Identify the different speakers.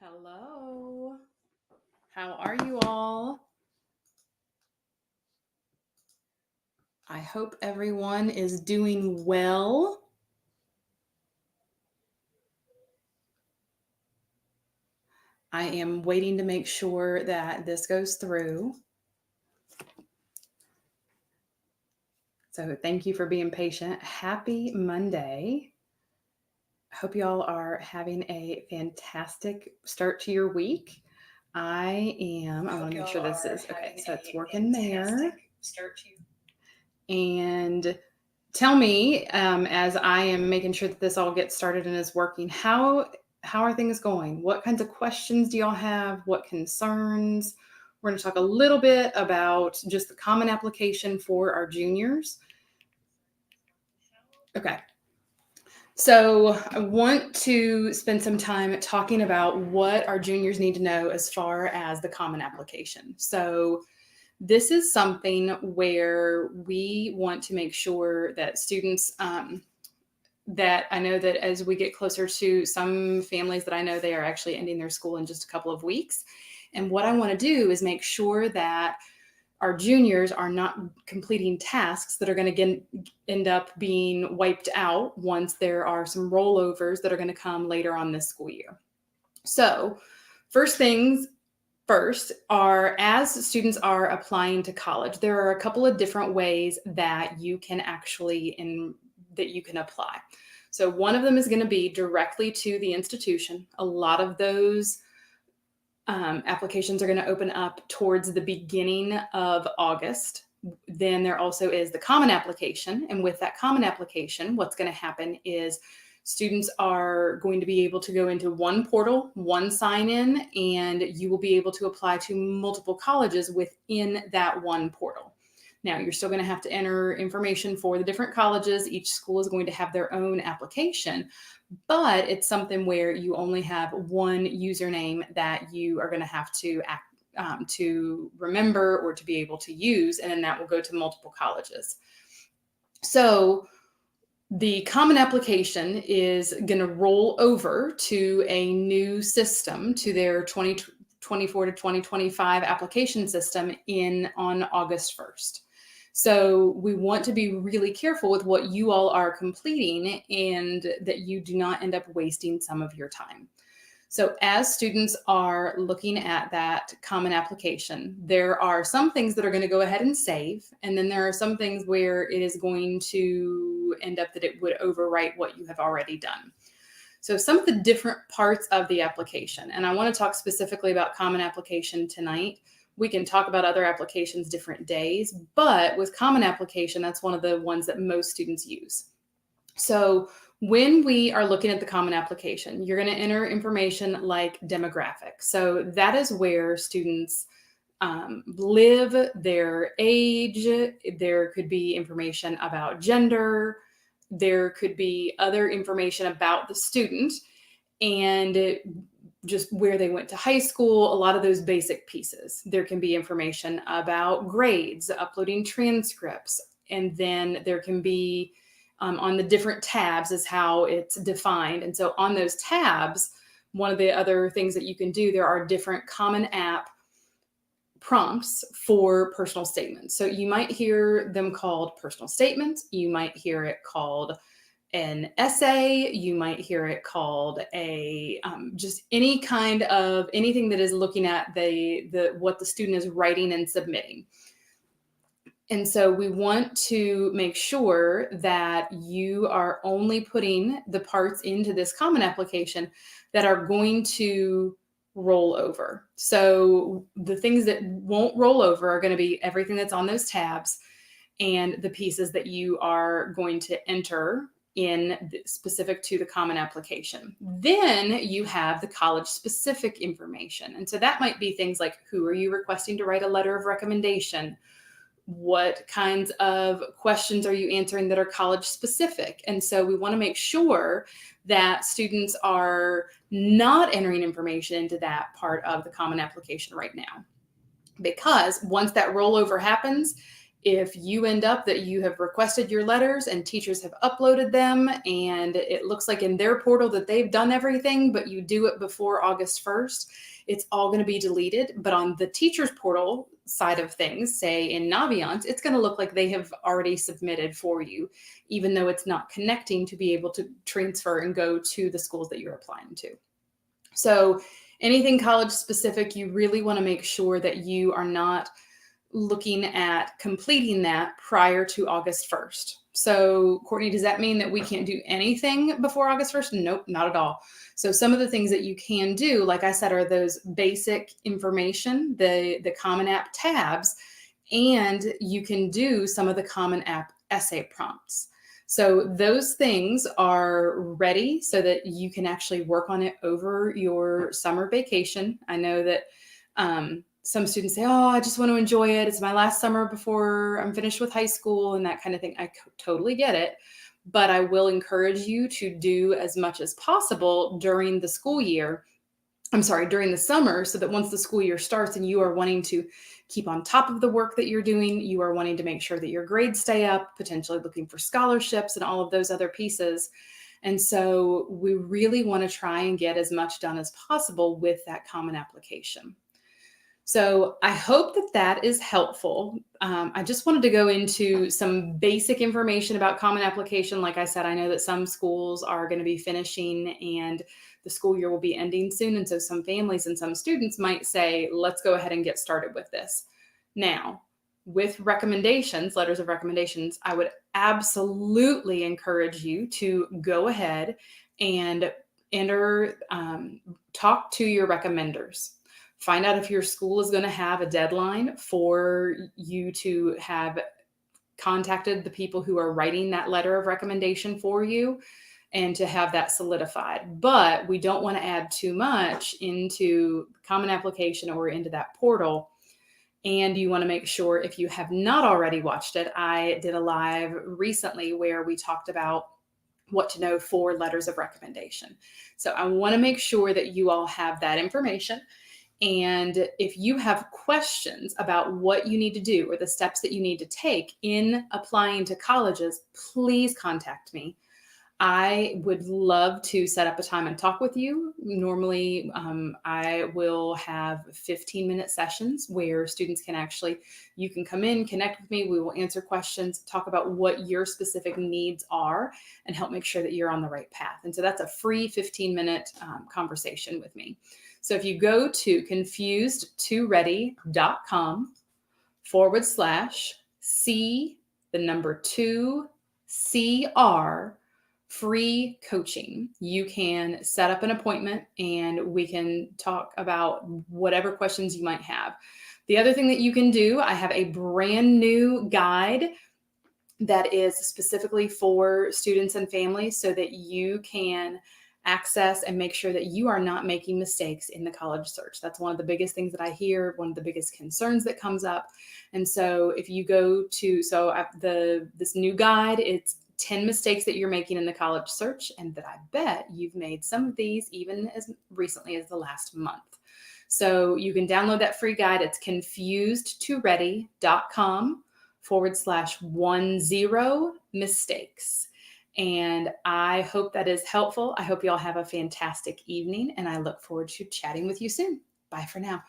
Speaker 1: Hello. How are you all? I hope everyone is doing well. I am waiting to make sure that this goes through. So, thank you for being patient. Happy Monday. I hope y'all are having a fantastic start to your week. I want to make sure this is okay. So, it's working there. And tell me, as I am making sure that this all gets started and is working, how are things going? What kinds of questions do y'all have? What concerns? We're going to talk a little bit about just the common application for our juniors. Okay. So I want to spend some time talking about what our juniors need to know as far as the common application. So this is something where we want to make sure that students, that I know that as we get closer to some families that I know they are actually ending their school in just a couple of weeks. And what I want to do is make sure that our juniors are not completing tasks that are going to end up being wiped out once there are some rollovers that are going to come later on this school year. So first things first are, as students are applying to college, there are a couple of different ways that you can apply. So one of them is going to be directly to the institution. A lot of those applications are going to open up towards the beginning of August. Then there also is the common application. And with that common application, what's going to happen is students are going to be able to go into one portal, one sign-in, and you will be able to apply to multiple colleges within that one portal. Now, you're still going to have to enter information for the different colleges. Each school is going to have their own application, but it's something where you only have one username that you are going to have to remember or to be able to use, and then that will go to multiple colleges. So the common application is going to roll over to a new system, to their 2024 to 2025 application system on August 1st. So we want to be really careful with what you all are completing and that you do not end up wasting some of your time. So as students are looking at that common application, there are some things that are going to go ahead and save. And then there are some things where it is going to end up that it would overwrite what you have already done. So some of the different parts of the application, and I want to talk specifically about common application tonight. We can talk about other applications different days, but with common application, that's one of the ones that most students use. So when we are looking at the common application, you're going to enter information like demographics. So that is where students live, their age. There could be information about gender. There could be other information about the student and just where they went to high school, a lot of those basic pieces. There can be information about grades, uploading transcripts, and then there can be on the different tabs is how it's defined. And so on those tabs, one of the other things that you can do, there are different Common App prompts for personal statements. So you might hear them called personal statements. You might hear it called an essay. You might hear it called a just anything that is looking at what the student is writing and submitting. And so we want to make sure that you are only putting the parts into this common application that are going to roll over. So the things that won't roll over are going to be everything that's on those tabs and the pieces that you are going to enter specific to the common application. Then you have the college specific information. And so that might be things like, who are you requesting to write a letter of recommendation? What kinds of questions are you answering that are college specific? And so we want to make sure that students are not entering information into that part of the common application right now. Because once that rollover happens, If you end up that you have requested your letters and teachers have uploaded them and it looks like in their portal that they've done everything, but you do it before August 1st, it's all going to be deleted. But on the teacher's portal side of things, say in Naviance, it's going to look like they have already submitted for you, even though it's not connecting to be able to transfer and go to the schools that you're applying to. So anything college specific, you really want to make sure that you are not looking at completing that prior to August 1st. So, Courtney, does that mean that we can't do anything before August 1st? Nope, not at all. So some of the things that you can do, like I said, are those basic information, the Common App tabs, and you can do some of the Common App essay prompts. So those things are ready so that you can actually work on it over your summer vacation. I know that some students say, oh, I just want to enjoy it. It's my last summer before I'm finished with high school and that kind of thing. I totally get it. But I will encourage you to do as much as possible during the school year. During the summer, so that once the school year starts and you are wanting to keep on top of the work that you're doing, you are wanting to make sure that your grades stay up, potentially looking for scholarships and all of those other pieces. And so we really want to try and get as much done as possible with that common application. So I hope that that is helpful. I just wanted to go into some basic information about Common Application. Like I said, I know that some schools are going to be finishing and the school year will be ending soon. And so some families and some students might say, let's go ahead and get started with this. Now, with recommendations, letters of recommendations, I would absolutely encourage you to go ahead and talk to your recommenders. Find out if your school is going to have a deadline for you to have contacted the people who are writing that letter of recommendation for you and to have that solidified. But we don't want to add too much into Common Application or into that portal. And you want to make sure, if you have not already watched it, I did a live recently where we talked about what to know for letters of recommendation. So I want to make sure that you all have that information. And if you have questions about what you need to do or the steps that you need to take in applying to colleges, please contact me. I would love to set up a time and talk with you. Normally, I will have 15-minute sessions where students can you can come in, connect with me. We will answer questions, talk about what your specific needs are, and help make sure that you're on the right path. And so that's a free 15-minute conversation with me. So if you go to confused2ready.com/C2CR free coaching, you can set up an appointment and we can talk about whatever questions you might have. The other thing that you can do, I have a brand new guide that is specifically for students and families so that you can access and make sure that you are not making mistakes in the college search. That's one of the biggest things that I hear, one of the biggest concerns that comes up. And so if you go to, this new guide, it's 10 mistakes that you're making in the college search, and that I bet you've made some of these even as recently as the last month. So you can download that free guide. It's confused2ready.com/10mistakes. And I hope that is helpful. I hope you all have a fantastic evening, and I look forward to chatting with you soon. Bye for now.